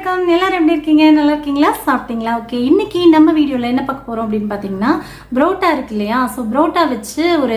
வணக்கம் எல்லாரும் எப்படி இருக்கீங்க நல்லா இருக்கீங்களா சாப்பிட்டீங்களா ஓகே இன்னைக்கு நம்ம வீடியோல என்ன பார்க்க போறோம் அப்படினு பாத்தீங்கன்னா புரோட்டா இருக்கு இல்லையா சோ புரோட்டா வச்சு ஒரு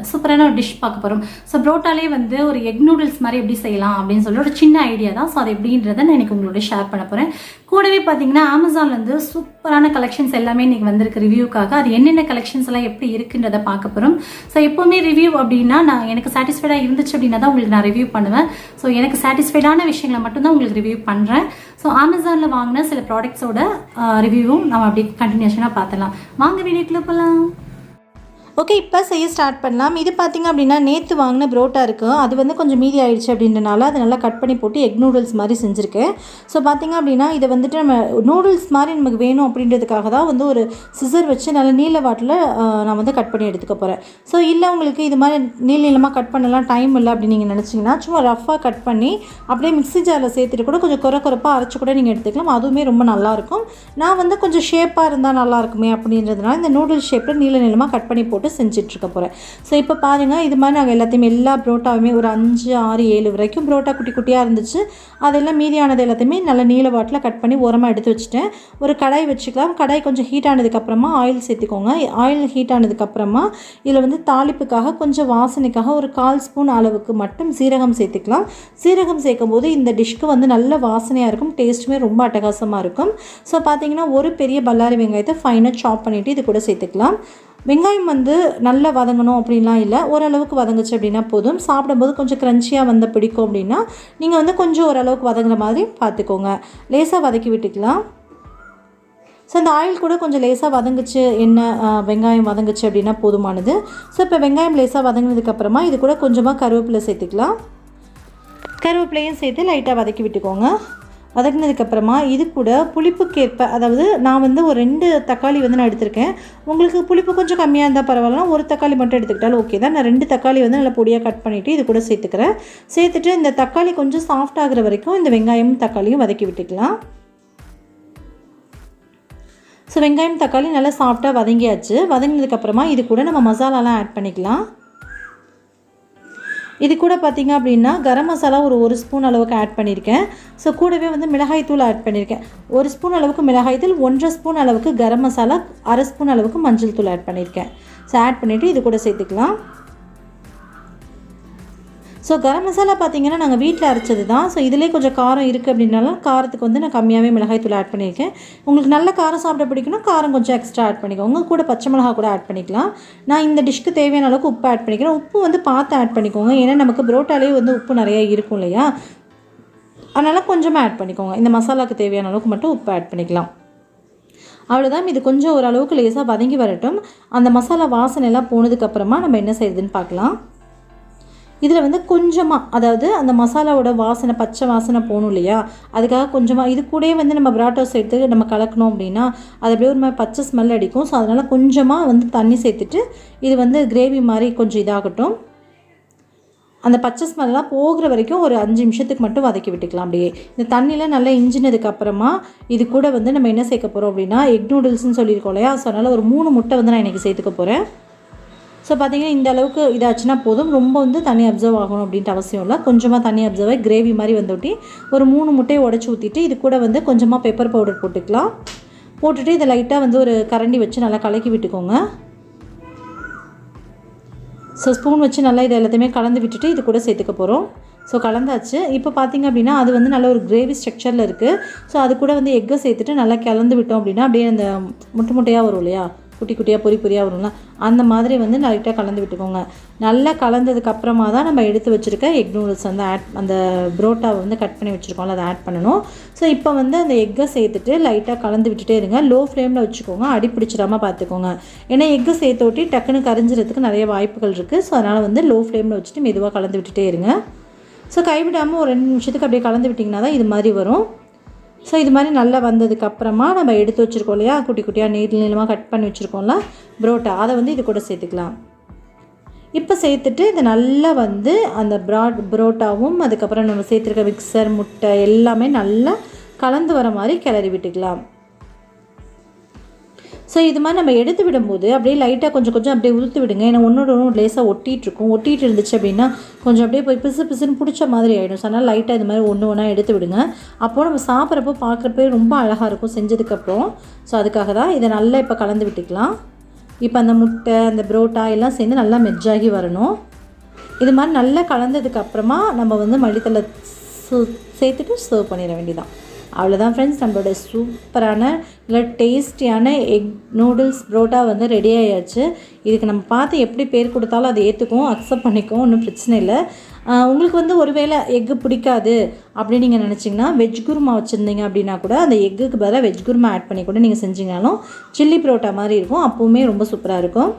சூப்பரான ஒரு டிஷ் பார்க்க போறோம் சோ புரோட்டாலே வந்து ஒரு எக் நூடுல்ஸ் மாதிரி எப்படி செய்யலாம் அப்படினு சொல்லி ஒரு சின்ன ஐடியா தான் சோ அது எப்படின்றதை நான் இன்னைக்கு உங்களோட ஷேர் பண்ண போறேன் கூடவே பாத்தீங்கன்னா Amazonல இருந்து சூப்பரான கலெக்ஷன்ஸ் எல்லாமே இன்னைக்கு வந்திருக்கு ரிவ்யூக்காக அது என்னென்ன கலெக்ஷன்ஸ் எல்லாம் எப்படி இருக்குன்றதை பார்க்க போறோம் சோ எப்பவுமே ரிவ்யூ அப்படினா நான் எனக்கு சாட்டிஸ்ஃபைடா இருந்துச்சு அப்படினா தான் உங்களுக்கு நான் ரிவ்யூ பண்ணுவேன் சோ எனக்கு சாட்டிஸ்ஃபைடான விஷயங்களை மட்டும் தான் உங்களுக்கு ரிவ்யூ பண்றேன் சோ Amazonல வாங்குன சில ப்ராடக்ட்ஸோட ரிவ்யூவும் நம்ம அப்படியே கண்டினியூஷனா பார்த்தலாம் வாங்க வீடியோக்குள்ள போலாம் ஓகே இப்போ செய்ய ஸ்டார்ட் பண்ணலாம் இது பார்த்திங்க அப்படின்னா நேற்று வாங்கின புரோட்டா இருக்குது அது வந்து கொஞ்சம் மீதி ஆயிடுச்சு அப்படின்றனால அதை நல்லா கட் பண்ணி போட்டு எக் நூடுல்ஸ் மாதிரி செஞ்சுருக்கேன் ஸோ பார்த்திங்க அப்படின்னா இதை வந்துட்டு நம்ம நூடுல்ஸ் மாதிரி நமக்கு வேணும் அப்படின்றதுக்காக தான் வந்து ஒரு சிசர் வச்சு நல்லா நீல வாட்டில் நான் வந்து கட் பண்ணி எடுத்துக்க போகிறேன் ஸோ இல்லை உங்களுக்கு இது மாதிரி நீளமாக கட் பண்ணலாம் டைம் இல்லை அப்படின்னு நீங்கள் நினச்சிங்கன்னா சும்மா ரஃபாக கட் பண்ணி அப்படியே மிக்ஸி ஜாரில் சேர்த்துட்டு கூட கொஞ்சம் குறைப்பாக அரைச்சி கூட நீங்கள் எடுத்துக்கலாம் அதுவுமே ரொம்ப நல்லாயிருக்கும் நான் வந்து கொஞ்சம் ஷேப்பாக இருந்தால் நல்லாயிருக்குமே அப்படின்றதுனால இந்த நூடுல்ஸ் ஷேப்பில் நீளமாக கட் பண்ணி போட்டு செஞ்சிட்ருக்க போகிறேன் ஸோ இப்போ பாருங்கள் இது மாதிரி நாங்கள் எல்லாத்தையுமே எல்லா புரோட்டாவுமே ஒரு 5, 6, 7 வரைக்கும் புரோட்டா குட்டி குட்டியாக இருந்துச்சு அதெல்லாம் மீதியானது எல்லாத்தையுமே நல்ல நீல வாட்டில் கட் பண்ணி ஓரமாக எடுத்து வச்சுட்டேன் ஒரு கடாய் வச்சுக்கலாம் கடாய் கொஞ்சம் ஹீட் ஆனதுக்கப்புறமா ஆயில் சேர்த்துக்கோங்க ஆயில் ஹீட் ஆனதுக்கப்புறமா இதில் வந்து தாளிப்புக்காக கொஞ்சம் வாசனைக்காக ஒரு 1/4 ஸ்பூன் அளவுக்கு மட்டும் சீரகம் சேர்த்துக்கலாம் சீரகம் சேர்க்கும் போது இந்த டிஷ்க்கு வந்து நல்ல வாசனையாக இருக்கும் டேஸ்ட்டுமே ரொம்ப அட்டகாசமாக இருக்கும் ஸோ பார்த்தீங்கன்னா ஒரு பெரிய பல்லாரி வெங்காயத்தை ஃபைனாக சாப் பண்ணிவிட்டு இது கூட சேர்த்துக்கலாம் வெங்காயம் வந்து நல்லா வதங்கணும் அப்படின்லாம் இல்லை ஓரளவுக்கு வதங்குச்சு அப்படின்னா போதும் சாப்பிடும்போது கொஞ்சம் க்ரன்ச்சியாக வந்து பிடிக்கும் அப்படின்னா நீங்கள் வந்து கொஞ்சம் ஓரளவுக்கு வதங்குற மாதிரி பார்த்துக்கோங்க லேசாக வதக்கி விட்டுக்கலாம் ஸோ இந்த ஆயில் கூட கொஞ்சம் லேசாக வதங்குச்சு வெங்காயம் வதங்குச்சு அப்படின்னா போதுமானது ஸோ இப்போ வெங்காயம் லேசாக வதங்கினதுக்கப்புறமா இது கூட கொஞ்சமாக கருவேப்பிலை சேர்த்துக்கலாம் கருவேப்பிலையும் சேர்த்து லைட்டாக வதக்கி விட்டுக்கோங்க வதக்கினதுக்கப்புறமா இது கூட புளிப்புக்கேற்ப அதாவது நான் வந்து ஒரு 2 தக்காளி வந்து நான் எடுத்திருக்கேன் உங்களுக்கு புளிப்பு கொஞ்சம் கம்மியாக இருந்தால் பரவாயில்ல ஒரு தக்காளி மட்டும் எடுத்துக்கிட்டாலும் ஓகே தான் நான் 2 தக்காளி வந்து நல்லா பொடியாக கட் பண்ணிவிட்டு இது கூட சேர்த்துக்கிறேன் சேர்த்துட்டு இந்த தக்காளி கொஞ்சம் சாஃப்ட் ஆகிற வரைக்கும் இந்த வெங்காயமும் தக்காளியும் வதக்கி விட்டுக்கலாம் ஸோ வெங்காயம் தக்காளி நல்லா சாஃப்டாக வதங்கியாச்சு வதங்கினதுக்கப்புறமா இது கூட நம்ம மசாலாலாம் ஆட் பண்ணிக்கலாம் இது கூட பார்த்திங்க அப்படின்னா கரம் மசாலா ஒரு ஸ்பூன் அளவுக்கு ஆட் பண்ணியிருக்கேன் ஸோ கூடவே வந்து மிளகாய்த்தூள் ஆட் பண்ணியிருக்கேன் 1 ஸ்பூன் அளவுக்கு மிளகாய்த்தூள் 1.5 ஸ்பூன் அளவுக்கு கரம் மசாலா 1/2 ஸ்பூன் அளவுக்கு மஞ்சள் தூள் ஆட் பண்ணியிருக்கேன் ஸோ ஆட் பண்ணிவிட்டு இது கூட சேர்த்துக்கலாம் ஸோ கரம் மசாலா பார்த்திங்கன்னா நாங்கள் வீட்டில் அரைச்சது தான் ஸோ இதிலே கொஞ்சம் காரம் இருக்குது அப்படின்னாலும் காரத்துக்கு வந்து நான் கம்மியாகவே மிளகாய்த்தூள் ஆட் பண்ணியிருக்கேன் உங்களுக்கு நல்ல காரம் சாப்பிட பிடிக்கணும் காரம் கொஞ்சம் எக்ஸ்ட்ரா ஆட் பண்ணிக்கோங்க கூட பச்சை மிளகா கூட ஆட் பண்ணிக்கலாம் நான் இந்த டிஷ்க்கு தேவையான அளவுக்கு உப்பு ஆட் பண்ணிக்கிறேன் உப்பு வந்து பார்த்து ஆட் பண்ணிக்கோங்க ஏன்னா நமக்கு புரோட்டாலே வந்து உப்பு நிறையா இருக்கும் இல்லையா அதனால் கொஞ்சமாக ஆட் பண்ணிக்கோங்க இந்த மசாலாவுக்கு தேவையான அளவுக்கு மட்டும் உப்பு ஆட் பண்ணிக்கலாம் அவ்வளோதான் இது கொஞ்சம் ஓரளவுக்கு லேசாக வதங்கி வரட்டும் அந்த மசாலா வாசனை எல்லாம் போனதுக்கப்புறமா நம்ம என்ன செய்யுதுன்னு பார்க்கலாம் இதில் வந்து கொஞ்சமாக அதாவது அந்த மசாலாவோட வாசனை பச்சை வாசனை போகணும் இல்லையா அதுக்காக கொஞ்சமாக இது கூடயே வந்து நம்ம புரோட்டா சேர்த்து நம்ம கலக்கணும் அப்படின்னா அது அப்படியே ஒரு மாதிரி பச்சை ஸ்மெல் அடிக்கும் ஸோ அதனால் கொஞ்சமாக வந்து தண்ணி சேர்த்துட்டு இது வந்து கிரேவி மாதிரி கொஞ்சம் இதாகட்டும் அந்த பச்சை ஸ்மெல்லாம் போகிற வரைக்கும் ஒரு 5 நிமிஷத்துக்கு மட்டும் வதக்கி விட்டுக்கலாம் அப்படியே இந்த தண்ணியில் நல்லா இஞ்சினதுக்கப்புறமா இது கூட வந்து நம்ம என்ன சேர்க்க போகிறோம் அப்படின்னா எக் நூடுல்ஸ்னு சொல்லியிருக்கோம் இல்லையா ஸோ அதனால் ஒரு 3 முட்டை வந்து நான் இன்றைக்கி சேர்த்துக்க போகிறேன் ஸோ பார்த்திங்கன்னா இந்த அளவுக்கு இதாச்சுன்னா போதும் ரொம்ப வந்து தண்ணி அப்சர்வ் ஆகணும் அப்படின்ட்டு அவசியம் இல்லை கொஞ்சமாக தண்ணி அப்சர்வ் ஆகி கிரேவி மாதிரி வந்துவிட்டு ஒரு 3 முட்டையை உடச்சி ஊற்றிட்டு இது கூட வந்து கொஞ்சமாக பெப்பர் பவுடர் போட்டுக்கலாம் போட்டுட்டு இதை லைட்டாக வந்து ஒரு கரண்டி வச்சு நல்லா கலக்கி விட்டுக்கோங்க ஸோ ஸ்பூன் வச்சு நல்லா இதை எல்லாத்தையுமே கலந்து விட்டுட்டு இது கூட சேர்த்துக்க போகிறோம் ஸோ கலந்தாச்சு இப்போ பார்த்திங்க அப்படின்னா அது வந்து நல்ல ஒரு கிரேவி ஸ்ட்ரக்சரில் இருக்குது ஸோ அது கூட வந்து எக்கை சேர்த்துட்டு நல்லா கலந்து விட்டோம் அப்படின்னா அப்படியே அந்த முட்டையாக வரும் இல்லையா குட்டி குட்டியாக பொரியாக வரும்ல அந்த மாதிரி வந்து லைட்டாக கலந்து விட்டுக்கோங்க நல்லா கலந்ததுக்கப்புறமா தான் நம்ம எடுத்து வச்சுருக்க எக் நூடுல்ஸ் வந்து அந்த புரோட்டாவை வந்து கட் பண்ணி வச்சுருக்கோம்ல அதை ஆட் பண்ணணும் ஸோ இப்போ வந்து அந்த எக்கை சேர்த்துட்டு லைட்டாக கலந்து விட்டுட்டே இருங்க லோ ஃப்ளேமில் வச்சுக்கோங்க அடி பிடிச்சிடாமல் பார்த்துக்கோங்க ஏன்னா எக்கை சேர்த்து ஒட்டி டக்குன்னு கரிஞ்சிறதுக்கு நிறைய வாய்ப்புகள் இருக்குது ஸோ அதனால் வந்து லோ ஃப்ளேமில் வச்சுட்டு மெதுவாக கலந்து விட்டுட்டே இருங்க ஸோ கைவிடாமல் ஒரு 2 நிமிஷத்துக்கு அப்படியே கலந்து விட்டிங்கன்னா தான் இது மாதிரி வரும் ஸோ இது மாதிரி நல்லா வந்ததுக்கப்புறமா நம்ம எடுத்து வச்சுருக்கோம் இல்லையா குட்டி குட்டியாக நீளமாக கட் பண்ணி வச்சுருக்கோம்ல புரோட்டா அதை வந்து இது கூட சேர்த்துக்கலாம் இப்போ சேர்த்துட்டு இது நல்லா வந்து அந்த புரோட்டாவும் அதுக்கப்புறம் நம்ம சேர்த்துருக்க மிக்சர் முட்டை எல்லாமே நல்லா கலந்து வர மாதிரி கிளறி விட்டுக்கலாம் ஸோ இது மாதிரி நம்ம எடுத்து விடும்போது அப்படியே லைட்டாக கொஞ்சம் கொஞ்சம் அப்படியே உதுத்து விடுங்க. ஏன்னா ஒன்றோட ஒன்று லேசாக ஒட்டிகிட்டு இருந்துச்சு அப்படின்னா கொஞ்சம் அப்படியே போய் பிசுன்னு பிடிச்ச மாதிரி ஆகிடும். ஸோ அதனால் லைட்டாக இது மாதிரி ஒன்றா எடுத்து விடுங்க. அப்போது நம்ம சாப்பிட்றப்போ பார்க்குறப்பே ரொம்ப அழகாக இருக்கும் செஞ்சதுக்கப்புறம். ஸோ அதுக்காக தான் இதை நல்லா இப்போ கலந்து விட்டுக்கலாம். இப்போ அந்த முட்டை அந்த புரோட்டா எல்லாம் சேர்ந்து நல்லா மெர்ஜாகி வரணும். இது மாதிரி நல்லா கலந்ததுக்கப்புறமா நம்ம வந்து மல்லித்தலை சேர்த்துட்டு சர்வ் பண்ணிட வேண்டியதான். அவ்வளோதான் ஃப்ரெண்ட்ஸ், நம்மளோட சூப்பரான இல்லை டேஸ்டியான எக் நூடுல்ஸ் புரோட்டா வந்து ரெடி ஆகியாச்சு. இதுக்கு நம்ம பார்த்து எப்படி பேர் கொடுத்தாலும் அதை ஏற்றுக்கும், அக்செப்ட் பண்ணிக்கும், ஒன்றும் பிரச்சனை இல்லை. உங்களுக்கு வந்து ஒருவேளை எக்கு பிடிக்காது அப்படின்னு நீங்கள் நினச்சிங்கன்னா வெஜ் குருமா வச்சுருந்தீங்க அப்படின்னா கூட அந்த எக்குக்கு பதிலாக வெஜ் குருமா ஆட் பண்ணி கூட நீங்கள் செஞ்சிங்கனாலும் சில்லி புரோட்டா மாதிரி இருக்கும். அப்போவுமே ரொம்ப சூப்பராக இருக்கும்.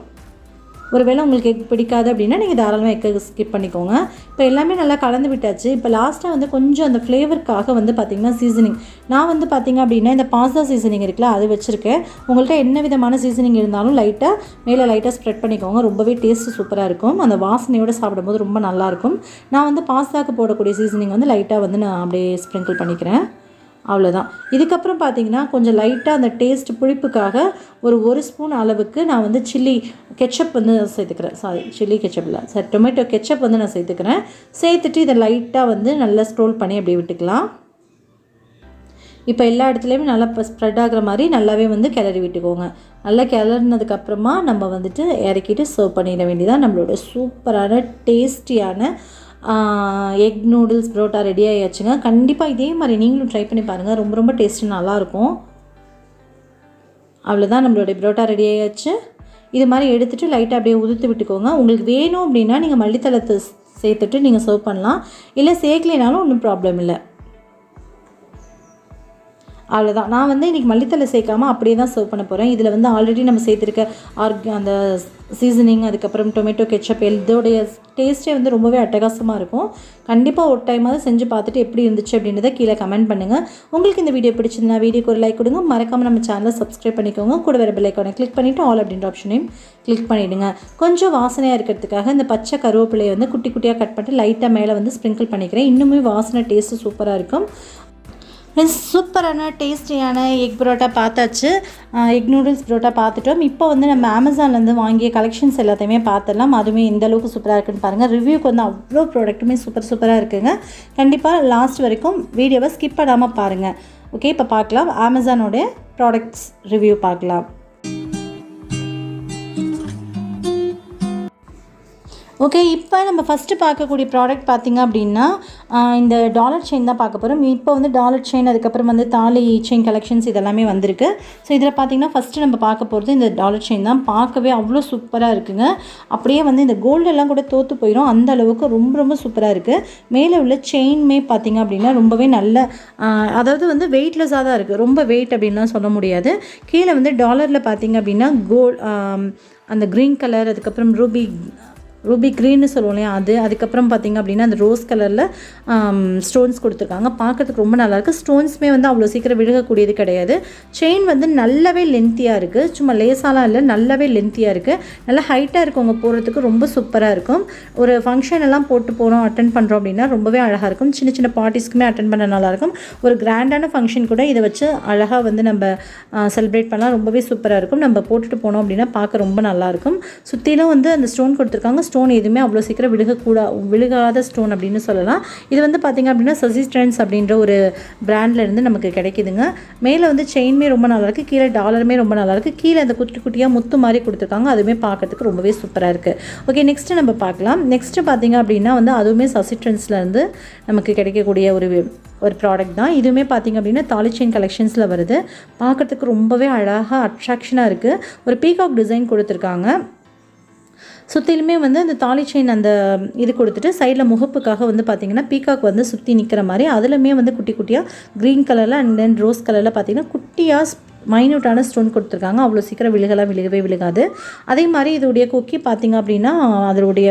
ஒருவேளை உங்களுக்கு எக் பிடிக்காது அப்படின்னா நீங்கள் தாராளமாக எக்கு ஸ்கிப் பண்ணிக்கோங்க. இப்போ எல்லாமே நல்லா கலந்து விட்டாச்சு. இப்போ லாஸ்ட்டாக வந்து கொஞ்சம் அந்த ஃப்ளேவருக்காக வந்து பார்த்திங்கன்னா சீசனிங் நான் வந்து பார்த்திங்க அப்படின்னா இந்த பாஸ்தா சீசனிங் இருக்குல்ல அது வச்சுருக்கேன். உங்கள்கிட்ட என்ன விதமான சீசனிங் இருந்தாலும் மேலே லைட்டாக ஸ்ப்ரெட் பண்ணிக்கோங்க. ரொம்பவே டேஸ்ட்டு சூப்பராக இருக்கும். அந்த வாசனையோடு சாப்பிடும்போது ரொம்ப நல்லாயிருக்கும். நான் வந்து பாஸ்தாவுக்கு போடக்கூடிய சீசனிங் வந்து லைட்டாக வந்து நான் அப்படியே ஸ்ப்ரிங்கிள் பண்ணிக்கிறேன். அவ்வளோதான். இதுக்கப்புறம் பார்த்திங்கன்னா கொஞ்சம் லைட்டாக அந்த டேஸ்ட் புளிப்புக்காக ஒரு ஸ்பூன் அளவுக்கு நான் வந்து சில்லி கெச்சப் வந்து சேர்த்துக்கிறேன். சில்லி கெச்சப் இல்லை டொமேட்டோ கெச்சப் வந்து நான் சேர்த்துட்டு இதை லைட்டாக வந்து நல்லா ஸ்க்ரோல் பண்ணி அப்படியே விட்டுக்கலாம். இப்போ எல்லா இடத்துலையுமே நல்லா ஸ்ப்ரெட் ஆகிற மாதிரி நல்லாவே வந்து கிளறி விட்டுக்கோங்க. நல்லா கிளறினதுக்கப்புறமா நம்ம வந்துட்டு இறக்கிட்டு சர்வ் பண்ணிட வேண்டியதான். நம்மளோட சூப்பரான டேஸ்டியான எக் நூடுல்ஸ் புரோட்டா ரெடி ஆகியாச்சுங்க. கண்டிப்பாக இதே மாதிரி நீங்களும் ட்ரை பண்ணி பாருங்கள். ரொம்ப ரொம்ப டேஸ்ட்டு நல்லாயிருக்கும். அவ்வளோதான், நம்மளுடைய புரோட்டா ரெடி ஆகியாச்சு. இது மாதிரி எடுத்துகிட்டு லைட்டாக அப்படியே உதுத்து விட்டுக்கோங்க. உங்களுக்கு வேணும் அப்படின்னா நீங்கள் மல்லித்தளத்தை சேர்த்துட்டு நீங்கள் சர்வ் பண்ணலாம். இல்லை சேர்க்கலைனாலும் ஒன்றும் ப்ராப்ளம் இல்லை. அவ்வளோதான். நான் வந்து இன்றைக்கி மல்லித்தலை சேர்க்காமல் அப்படியே தான் சர்வ் பண்ண போகிறேன். இதில் வந்து ஆல்ரெடி நம்ம சேர்த்துருக்க அந்த சீசனிங் அதுக்கப்புறம் டொமேட்டோ கெச்சப் இதோடைய டேஸ்ட்டே வந்து ரொம்பவே அட்டகாசமாக இருக்கும். கண்டிப்பாக ஒரு டைமாவது செஞ்சு பார்த்துட்டு எப்படி இருந்துச்சு அப்படின்றத கீழே கமெண்ட் பண்ணுங்கள். உங்களுக்கு இந்த வீடியோ பிடிச்சிருந்தா வீடியோக்கு ஒரு லைக் கொடுங்க. மறக்காமல் நம்ம சேனலை சப்ஸ்கிரைப் பண்ணிக்கோங்க. கூட வேறு பெல் ஐக்கானை கிளிக் பண்ணிவிட்டு ஆல் அப்படின்ற ஆப்ஷனையும் கிளிக் பண்ணிவிடுங்க. கொஞ்சம் வாசனையாக இருக்கிறதுக்காக இந்த பச்சை கருவேப்பிலையை வந்து குட்டி குட்டியாக கட் பண்ணிட்டு லைட்டாக மேலே வந்து ஸ்ப்ரிங்கிள் பண்ணிக்கிறேன். இன்னுமே வாசனை டேஸ்ட்டு சூப்பராக இருக்கும். சூப்பரான டேஸ்டியான எக் புரோட்டா பார்த்தாச்சு. எக் நூடுல்ஸ் புரோட்டா பார்த்துட்டோம். இப்போ வந்து நம்ம அமேசான்லேருந்து வாங்கிய கலெக்ஷன்ஸ் எல்லாத்தையுமே பார்த்துடலாம். அதுவுமே எந்த அளவுக்கு சூப்பராக இருக்குன்னு பாருங்கள். ரிவ்யூக்கு வந்து அவ்வளோ ப்ராடக்ட்டுமே சூப்பராக இருக்குங்க. கண்டிப்பாக லாஸ்ட் வரைக்கும் வீடியோவை ஸ்கிப் பண்ணாமல் பாருங்கள். ஓகே, இப்போ பார்க்கலாம் அமேசானோடைய ப்ராடக்ட்ஸ் ரிவ்யூ பார்க்கலாம். ஓகே, இப்போ நம்ம ஃபஸ்ட்டு பார்க்கக்கூடிய ப்ராடக்ட் பார்த்திங்க அப்படின்னா இந்த டாலர் செயின் தான் பார்க்க போகிறோம். இப்போ வந்து டாலர் செயின் அதுக்கப்புறம் வந்து தாலி செயின் கலெக்ஷன்ஸ் இதெல்லாமே வந்திருக்கு. ஸோ இதில் பார்த்திங்கன்னா ஃபஸ்ட்டு நம்ம பார்க்க போகிறது இந்த டாலர் செயின் தான். பார்க்கவே அவ்வளோ சூப்பராக இருக்குங்க. அப்படியே வந்து இந்த கோல்டெல்லாம் கூட தோற்று போயிடும், அந்த அளவுக்கு ரொம்ப ரொம்ப சூப்பராக இருக்குது. மேலே உள்ள செயின்மே பார்த்திங்க அப்படின்னா ரொம்பவே நல்ல அதாவது வந்து வெயிட்லெஸ்ஸாக தான் இருக்குது. ரொம்ப வெயிட் அப்படின்லாம் சொல்ல முடியாது. கீழே வந்து டாலரில் பார்த்திங்க அப்படின்னா அந்த க்ரீன் கலர் அதுக்கப்புறம் ரூபி க்ரீன்னு சொல்லுவோம் இல்லையா அதுக்கப்புறம் பார்த்திங்க அப்படின்னா அந்த ரோஸ் கலரில் ஸ்டோன்ஸ் கொடுத்துருக்காங்க. பார்க்கறதுக்கு ரொம்ப நல்லாயிருக்கு. ஸ்டோன்ஸுமே வந்து அவ்வளோ சீக்கிரம் விழுகக்கூடியது கிடையாது. செயின் வந்து நல்லாவே லென்த்தியாக இருக்குது. சும்மா லேசாலாம் இல்லை, நல்லாவே லென்த்தியாக இருக்குது. நல்லா ஹைட்டாக இருக்கவங்க போகிறதுக்கு ரொம்ப சூப்பராக இருக்கும். ஒரு ஃபங்க்ஷன் எல்லாம் போட்டு போகிறோம் அட்டன் பண்ணுறோம் அப்படின்னா ரொம்பவே அழகாக இருக்கும். சின்ன சின்ன பார்ட்டிஸ்க்குமே அட்டன் பண்ண நல்லாயிருக்கும். ஒரு கிராண்டான ஃபங்க்ஷன் கூட இதை வச்சு அழகாக வந்து நம்ம செலிப்ரேட் பண்ணலாம். ரொம்பவே சூப்பராக இருக்கும். நம்ம போட்டுட்டு போனோம் அப்படின்னா பார்க்க ரொம்ப நல்லாயிருக்கும். சுற்றிலும் வந்து அந்த ஸ்டோன் கொடுத்துருக்காங்க. ஸ்டோன் எதுவுமே அவ்வளோ சீக்கிரம் விழுகாத ஸ்டோன் அப்படின்னு சொல்லலாம். இது வந்து பார்த்திங்க அப்படின்னா சசிட்ரெண்ட்ஸ் அப்படின்ற ஒரு பிராண்ட்லேருந்து நமக்கு கிடைக்குதுங்க. மேலே வந்து செயின்மே ரொம்ப நல்லாயிருக்கு, கீழே டாலருமே ரொம்ப நல்லாயிருக்கு. கீழே அந்த குட்டி குட்டியாக முத்து மாதிரி கொடுத்துருக்காங்க. அதுவுமே பார்க்கறதுக்கு ரொம்பவே சூப்பராக இருக்குது. ஓகே, நெக்ஸ்ட்டு நம்ம பார்க்கலாம். நெக்ஸ்ட்டு பார்த்திங்க அப்படின்னா வந்து அதுவுமே சசிட்ரெண்ட்ஸ்லேருந்து நமக்கு கிடைக்கக்கூடிய ஒரு ப்ராடக்ட் தான். இதுவுமே பார்த்திங்க அப்படின்னா தாலி செயின் கலெக்ஷன்ஸில் வருது. பார்க்குறதுக்கு ரொம்பவே அழகாக அட்ராக்ஷனாக இருக்குது. ஒரு பீகாக் டிசைன் கொடுத்துருக்காங்க. சுற்றிலுமே வந்து அந்த தாலி செயின் அந்த இது கொடுத்துட்டு சைடில் முகப்புக்காக வந்து பார்த்திங்கன்னா பீகாக் வந்து சுற்றி நிற்கிற மாதிரி அதுலேயுமே வந்து குட்டி குட்டியாக க்ரீன் கலரில் அண்ட் தென் ரோஸ் கலரில் பார்த்திங்கன்னா குட்டியாக மைன்யூட்டான ஸ்டோன் கொடுத்துருக்காங்க. அவ்வளோ சீக்கிரம் விழுகவே விழுகாது. அதே மாதிரி இதோடைய கொக்கி பார்த்திங்க அப்படின்னா அதோடைய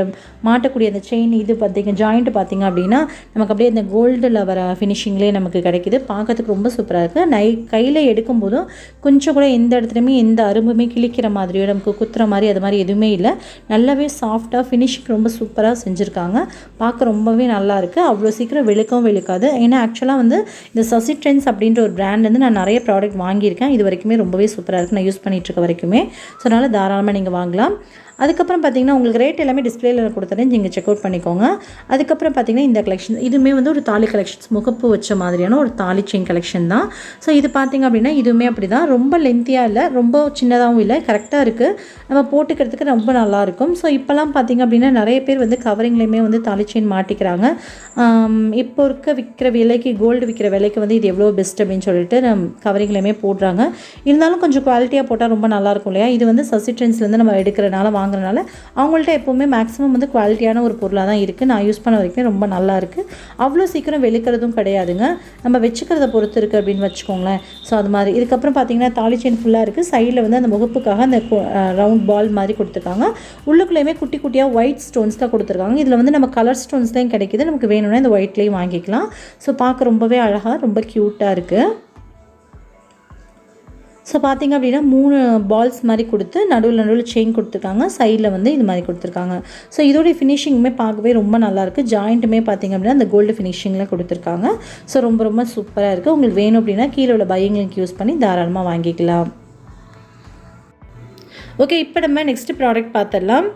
மாட்டக்கூடிய அந்த செயின் இது பார்த்திங்க ஜாயிண்ட்டு பார்த்திங்க அப்படின்னா நமக்கு அப்படியே இந்த கோல்டில் வர ஃபினிஷிங்லேயே நமக்கு கிடைக்கிது. பார்க்கறதுக்கு ரொம்ப சூப்பராக இருக்குது. கையில் எடுக்கும்போதும் கொஞ்சம் கூட எந்த இடத்துலையுமே எந்த அரும்புமே கிழிக்கிற மாதிரியோ நமக்கு குத்துற மாதிரி அது மாதிரி எதுவுமே இல்லை. நல்லாவே சாஃப்டாக ஃபினிஷிங் ரொம்ப சூப்பராக செஞ்சுருக்காங்க. பார்க்க ரொம்பவே நல்லாயிருக்கு. அவ்வளோ சீக்கிரம் விழுக்காது. ஏன்னா ஆக்சுவலாக வந்து இந்த சசிட்ரெண்ட்ஸ் அப்படின்ற ஒரு பிராண்ட்லேருந்து நான் நிறைய ப்ராடக்ட் வாங்கியிருக்கேன். இது வரைக்குமே ரொம்பவே சூப்பராக இருக்குது. நான் யூஸ் பண்ணிகிட்டு இருக்க வரைக்குமே. ஸோ அதனால் தாராளமாக நீங்கள் வாங்கலாம். அதுக்கப்புறம் பார்த்தீங்கன்னா உங்களுக்கு ரேட் எல்லாமே டிஸ்பிளேயில் கொடுத்துறேன், நீங்கள் செக் அவுட் பண்ணிக்கோங்க. அதுக்கப்புறம் பார்த்தீங்கன்னா இந்த கலெக்ஷன் இதுவுமே வந்து ஒரு தாலி கலெக்ஷன்ஸ், முகப்பு வச்ச மாதிரியான ஒரு தாலி செயின் கலெக்ஷன் தான். ஸோ இது பார்த்திங்க அப்படின்னா இதுவுமே அப்படி தான், ரொம்ப லென்த்தியாக இல்லை, ரொம்ப சின்னதாகவும் இல்லை, கரெக்டாக இருக்குது. நம்ம போட்டுக்கிறதுக்கு ரொம்ப நல்லாயிருக்கும். ஸோ இப்போலாம் பார்த்திங்க அப்படின்னா நிறைய பேர் வந்து கவரிங்லேயுமே வந்து தாலி செயின் மாட்டிக்கிறாங்க. இப்போ விற்கிற விலைக்கு, கோல்டு விற்கிற விலைக்கு வந்து இது எவ்வளோ பெஸ்ட் அப்படின்னு சொல்லிட்டு கவரிங்லேயுமே போடுறாங்க. இருந்தாலும் கொஞ்சம் குவாலிட்டியாக போட்டால் ரொம்ப நல்லாயிருக்கும் இல்லையா? இது வந்து சசிட்ரெண்ட்ஸ்லேருந்து நம்ம எடுக்கிறனால வாங்குறதுனால அவங்கள்ட்ட எப்போவுமே மேக்ஸிமம் வந்து குவாலிட்டியான ஒரு பொருளாக தான் இருக்குது. நான் யூஸ் பண்ண வரைக்கும் ரொம்ப நல்லா இருக்குது. அவ்வளோ சீக்கிரம் வெளுக்கிறதும் கிடையாதுங்க, நம்ம வச்சுக்கிறத பொறுத்து இருக்குது அப்படின்னு வச்சுக்கோங்களேன். ஸோ அது மாதிரி. இதுக்கப்புறம் பார்த்தீங்கன்னா தாலி செயின் ஃபுல்லாக இருக்குது. சைடில் வந்து அந்த முகப்புக்காக அந்த ரவுண்ட் பால் மாதிரி கொடுத்துருக்காங்க. உள்ளுக்குள்ளேயுமே குட்டி குட்டியாக ஒயிட் ஸ்டோன்ஸ்லாம் கொடுத்துருக்காங்க. இதில் வந்து நம்ம கலர் ஸ்டோன்ஸ்லாம் கிடைக்கிது, நமக்கு வேணும்னா இந்த ஒயிட்லேயும் வாங்கிக்கலாம். ஸோ பார்க்க ரொம்பவே அழகாக ரொம்ப க்யூட்டாக இருக்குது. ஸோ பார்த்திங்க அப்படின்னா 3 பால்ஸ் மாதிரி கொடுத்து நடுவில் செயின் கொடுத்துருக்காங்க. சைடில் வந்து இது மாதிரி கொடுத்துருக்காங்க. ஸோ இதோடைய ஃபினிஷிங்குமே பார்க்கவே ரொம்ப நல்லாயிருக்கு. ஜாயிண்ட்டுமே பார்த்திங்க அப்படின்னா அந்த கோல்டு ஃபினிஷிங்கில் கொடுத்துருக்காங்க. ஸோ ரொம்ப சூப்பராக இருக்குது. உங்களுக்கு வேணும் அப்படின்னா கீழே உள்ள பையிங் லிங்க் யூஸ் பண்ணி தாராளமாக வாங்கிக்கலாம். ஓகே, இப்போ நம்ம நெக்ஸ்ட் ப்ராடக்ட் பார்த்துடலாம்.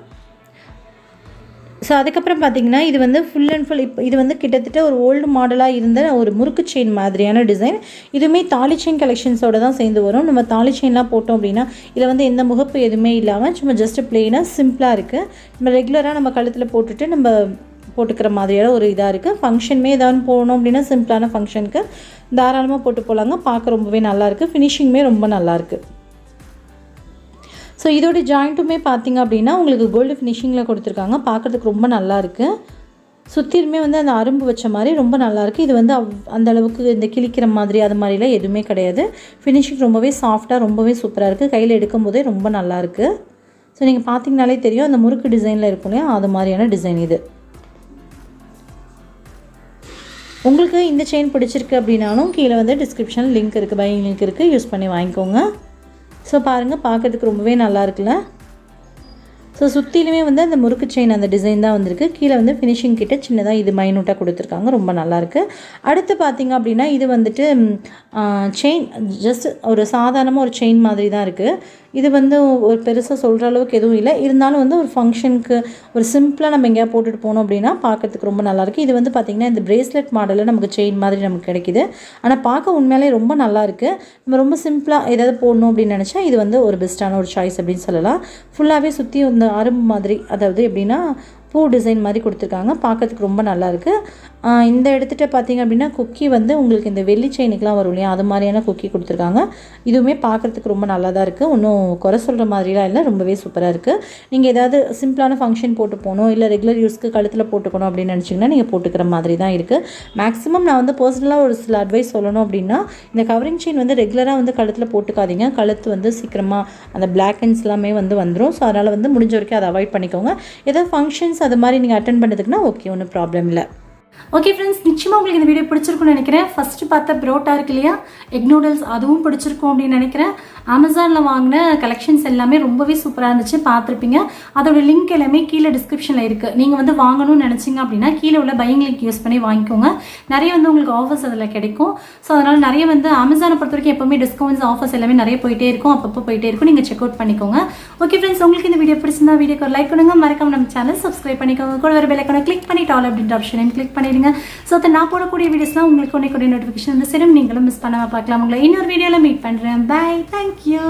ஸோ அதுக்கப்புறம் பார்த்திங்கன்னா இது வந்து ஃபுல் அண்ட் ஃபுல் இப்போ இது வந்து கிட்டத்தட்ட ஒரு ஓல்டு மாடலாக இருந்த ஒரு முறுக்கு செயின் மாதிரியான டிசைன். இதுவுமே தாலி செயின் கலெக்ஷன்ஸோடு தான் சேர்ந்து வரும். நம்ம தாலி செயின்லாம் போட்டோம் அப்படின்னா இதில் வந்து எந்த முகப்பு எதுவுமே இல்லாமல் சும்மா ஜஸ்ட்டு ப்ளெயினாக சிம்பிளாக இருக்குது. நம்ம ரெகுலராக நம்ம கழுத்தில் போட்டுட்டு நம்ம போட்டுக்கிற மாதிரியான ஒரு இதாக இருக்குது. ஃபங்க்ஷனுமே ஏதாவது போகணும் அப்படின்னா சிம்பிளான ஃபங்க்ஷனுக்கு தாராளமாக போட்டு போகலாங்க. பார்க்க ரொம்பவே நல்லாயிருக்கு. ஃபினிஷிங்குமே ரொம்ப நல்லாயிருக்கு. ஸோ இதோட ஜாயிண்ட்டுமே பார்த்திங்க அப்படின்னா உங்களுக்கு கோல்டு ஃபினிஷிங்கில் கொடுத்துருக்காங்க. பார்க்குறதுக்கு ரொம்ப நல்லாயிருக்கு. சுற்றிலுமே வந்து அந்த அரும்பு வச்ச மாதிரி ரொம்ப நல்லாயிருக்கு. இது வந்து அந்த அளவுக்கு இந்த கிழிக்கிற மாதிரி அது மாதிரிலாம் எதுவுமே கிடையாது. ஃபினிஷிங் ரொம்பவே சாஃப்டாக ரொம்பவே சூப்பராக இருக்குது. கையில் எடுக்கும் போதே ரொம்ப நல்லாயிருக்கு. ஸோ நீங்கள் பார்த்திங்கனாலே தெரியும் அந்த முறுக்கு டிசைனில் இருக்கும் இல்லையா, அது மாதிரியான டிசைன் இது. உங்களுக்கு இந்த செயின் பிடிச்சிருக்கு அப்படின்னாலும் கீழே வந்து டிஸ்கிரிப்ஷனில் லிங்க் இருக்குது, பையிங் லிங்க் இருக்குது, யூஸ் பண்ணி வாங்கிக்கோங்க. ஸோ பாருங்கள், பார்க்கறதுக்கு ரொம்பவே நல்லா இருக்குல்ல. ஸோ சுற்றிலுமே வந்து அந்த முறுக்கு செயின் அந்த டிசைன் தான் வந்திருக்கு. கீழே வந்து ஃபினிஷிங் கிட்ட சின்னதாக இது மைனூட்டாக கொடுத்துருக்காங்க. ரொம்ப நல்லாயிருக்கு. அடுத்து பார்த்திங்க அப்படின்னா இது வந்துட்டு செயின் ஜஸ்ட் ஒரு சாதாரணமாக ஒரு செயின் மாதிரி தான் இருக்குது. இது வந்து ஒரு பெருசாக சொல்கிற அளவுக்கு எதுவும் இல்லை. இருந்தாலும் வந்து ஒரு ஃபங்க்ஷனுக்கு ஒரு சிம்பிளாக நம்ம எங்கேயா போட்டுட்டு போனோம் அப்படின்னா பார்க்குறதுக்கு ரொம்ப நல்லாயிருக்கு. இது வந்து பார்த்திங்கன்னா இந்த பிரேஸ்லெட் மாடலில் நமக்கு செயின் மாதிரி நமக்கு கிடைக்கிது. ஆனால் பார்க்க உண்மையிலே ரொம்ப நல்லாயிருக்கு. நம்ம ரொம்ப சிம்பிளாக ஏதாவது போடணும் அப்படின்னு நினச்சா இது வந்து ஒரு பெஸ்ட்டான ஒரு சாய்ஸ் அப்படின்னு சொல்லலாம். ஃபுல்லாகவே சுற்றி இந்த அரும்பு மாதிரி, அதாவது எப்படின்னா பூ டிசைன் மாதிரி கொடுத்துருக்காங்க. பார்க்கறதுக்கு ரொம்ப நல்லாயிருக்கு. இந்த எடுத்துகிட்டு பார்த்திங்க அப்படின்னா குக்கி வந்து உங்களுக்கு இந்த வெள்ளி செயினுக்கெலாம் வரும் இல்லையா, அது மாதிரியான குக்கி கொடுத்துருக்காங்க. இதுவுமே பார்க்குறதுக்கு ரொம்ப நல்லா தான் இருக்குது. ஒன்றும் குறை சொல்கிற மாதிரிலாம் இல்லை, ரொம்பவே சூப்பராக இருக்குது. நீங்கள் ஏதாவது சிம்பிளான ஃபங்க்ஷன் போட்டு போகணும், இல்லை ரெகுலர் யூஸ்க்கு கழுத்தில் போட்டுக்கணும் அப்படின்னு நினச்சிங்கன்னா நீங்கள் போட்டுக்கிற மாதிரி தான் இருக்குது. மேக்ஸிமம் நான் வந்து பர்சனலாக ஒரு சில அட்வைஸ் சொல்லணும் அப்படின்னா, இந்த கவரிங் செயின் வந்து ரெகுலராக வந்து கழுத்தில் போட்டுக்காதீங்க. கழுத்து வந்து சீக்கிரமாக அந்த பிளாக் ஹெட்ஸ் எல்லாமே வந்து வந்துடும். ஸோ அதனால் வந்து முடிஞ்ச வரைக்கும் அதை அவாய்ட் பண்ணிக்கோங்க. ஏதாவது ஃபங்க்ஷன்ஸ் அது மாதிரி நீங்கள் அட்டென்ட் பண்ணுறதுக்குன்னா ஓகே, ஒன்றும் ப்ராப்ளம் இல்லை. ஓகே ஃப்ரெண்ட்ஸ், நிச்சயமாக உங்களுக்கு இந்த வீடியோ பிடிச்சிருக்கும்னு நினைக்கிறேன். ஃபஸ்ட்டு பார்த்த பரோட்டா இருக்கு இல்லையா, எக் நூடுல்ஸ், அதுவும் பிடிச்சிருக்கும் அப்படின்னு நினைக்கிறேன். அமேசானில் வாங்கின கலெக்ஷன்ஸ் எல்லாமே ரொம்பவே சூப்பராக இருந்துச்சு, பார்த்துருப்பீங்க. அதோட லிங்க் எல்லாமே கீழே டிஸ்கிரிப்ஷனில் இருக்குது. நீங்கள் வந்து வாங்கணும்னு நினச்சிங்க அப்படின்னா கீழே உள்ள பையிங் லிங்க் யூஸ் பண்ணி வாங்கிக்கோங்க. நிறைய வந்து உங்களுக்கு ஆஃபர்ஸ் அதில் கிடைக்கும். ஸோ அதனால் நிறைய வந்து அமேசானை பொறுத்த வரைக்கும் எப்போவுமே டிஸ்கவுண்ட்ஸ் ஆஃபர்ஸ் எல்லாமே நிறைய போயிட்டே இருக்கும், அப்பப்போ போயிட்டே இருக்கும். நீங்கள் செக் அவுட் பண்ணிக்கோங்க. ஓகே ஃப்ரெண்ட்ஸ், உங்களுக்கு இந்த வீடியோ பிடிச்சிருந்தா வீடியோக்கு ஒரு லைக் பண்ணுங்க, மறக்காம நம்ம சேனல் சப்ஸ்கிரைப் பண்ணிக்கோங்க. கூட ஒரு பெல் ஐகானை கிளிக் பண்ணிட்டு ஆல் அப்படின்ற ஆப்ஷனையும் கிளிக் பண்ணிடுங்க. ஸோ நான் போடக்கூடிய வீடியோஸ்லாம் உங்களுக்கு ஒன்றே நோட்டிஃபிகேஷன் வந்து சரி, நீங்களும் மிஸ் பண்ணாமல் பார்க்கலாம். உங்களை இன்னொரு வீடியோவில் மீட் பண்ணுறேன். Bye, thank you.